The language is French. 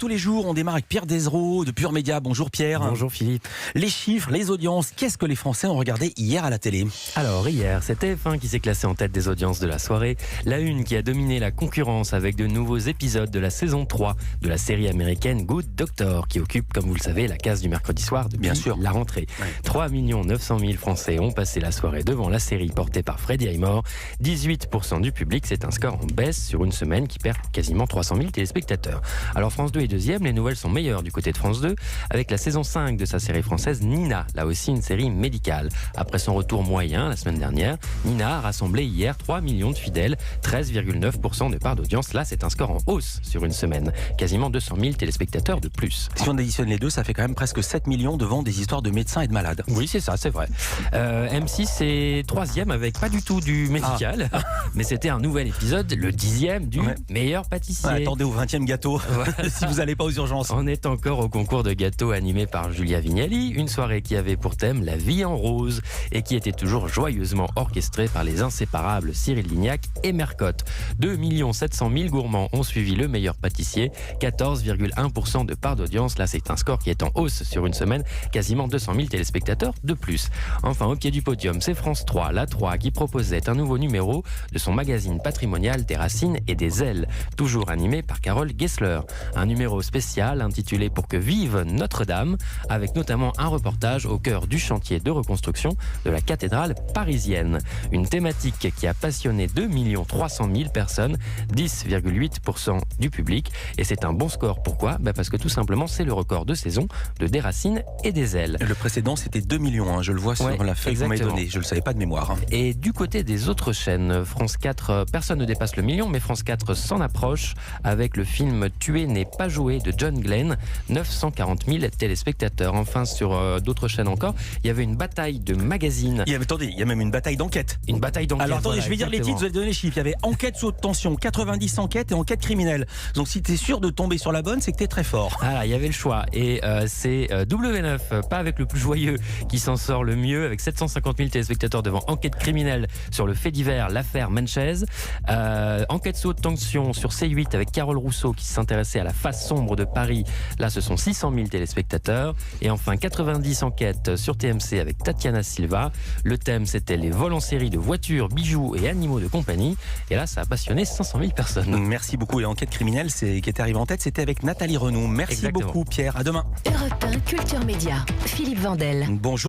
Tous les jours, on démarre avec Pierre Desreaux de Pure Média. Bonjour Pierre. Bonjour Philippe. Les chiffres, les audiences, qu'est-ce que les Français ont regardé hier à la télé? Alors hier, c'est TF1 qui s'est classé en tête des audiences de la soirée. La Une qui a dominé la concurrence avec de nouveaux épisodes de la saison 3 de la série américaine Good Doctor, qui occupe, comme vous le savez, la case du mercredi soir depuis Bien sûr. la rentrée. Ouais. 3 900 000 Français ont passé la soirée devant la série portée par Freddie Highmore. 18% du public, c'est un score en baisse sur une semaine qui perd quasiment 300 000 téléspectateurs. Alors France 2 est deuxième, les nouvelles sont meilleures du côté de France 2, avec la saison 5 de sa série française Nina, là aussi une série médicale. Après son retour moyen la semaine dernière, Nina a rassemblé hier 3 millions de fidèles, 13,9% de part d'audience. Là, c'est un score en hausse sur une semaine. Quasiment 200 000 téléspectateurs de plus. Si on additionne les deux, ça fait quand même presque 7 millions devant des histoires de médecins et de malades. Oui, c'est ça, c'est vrai. M6 est troisième avec pas du tout du médical, mais c'était un nouvel épisode, le 10e du meilleur pâtissier. Ouais, attendez au 20e gâteau, si vous n'allez pas aux urgences. On est encore au concours de gâteaux animé par Julia Vignali, une soirée qui avait pour thème la vie en rose et qui était toujours joyeusement orchestrée par les inséparables Cyril Lignac et Mercotte. 2 700 000 gourmands ont suivi le meilleur pâtissier, 14,1% de part d'audience. Là, c'est un score qui est en hausse sur une semaine, quasiment 200 000 téléspectateurs de plus. Enfin, au pied du podium, c'est France 3, la 3, qui proposait un nouveau numéro de son magazine patrimonial des racines et des ailes, toujours animé par Carole Gessler. Un numéro spécial intitulé Pour que vive Notre-Dame, avec notamment un reportage au cœur du chantier de reconstruction de la cathédrale parisienne. Une thématique qui a passionné 2 300 000 personnes, 10,8% du public. Et c'est un bon score. Pourquoi ? Parce que tout simplement, c'est le record de saison de Des racines et des ailes. Le précédent, c'était 2 millions, je le vois sur la feuille que vous m'avez donnée. Je ne le savais pas de mémoire. Et du côté des autres chaînes, France 4, personne ne dépasse le million, mais France 4 s'en approche avec le film Tuer n'est pas joué de John Glenn, 940 000 téléspectateurs. Enfin, sur d'autres chaînes encore, il y avait une bataille de magazines. Il y a même une bataille d'enquête. Une bataille d'enquête. Alors attendez, voilà, je vais dire les titres, vous allez donner les chiffres. Il y avait enquête sous haute tension, 90 enquêtes et enquête criminelle. Donc si tu es sûr de tomber sur la bonne, c'est que tu es très fort. Voilà, il y avait le choix. Et c'est W9, pas avec le plus joyeux, qui s'en sort le mieux, avec 750 000 téléspectateurs devant enquête criminelle sur le fait divers, l'affaire Menchez. Enquête sous haute tension sur C8 avec Carole Rousseau qui s'intéressait à la face sombre de Paris. Là, ce sont 600 000 téléspectateurs. Et enfin, 90 enquêtes sur TMC avec Tatiana Silva. Le thème, c'était les vols en série de voitures, bijoux et animaux de compagnie. Et là, ça a passionné 500 000 personnes. Merci beaucoup. Et l'enquête criminelle qui est arrivée en tête, c'était avec Nathalie Renaud. Merci beaucoup Pierre. À demain. Europe 1 Culture Média. Philippe Vandel. Bonjour.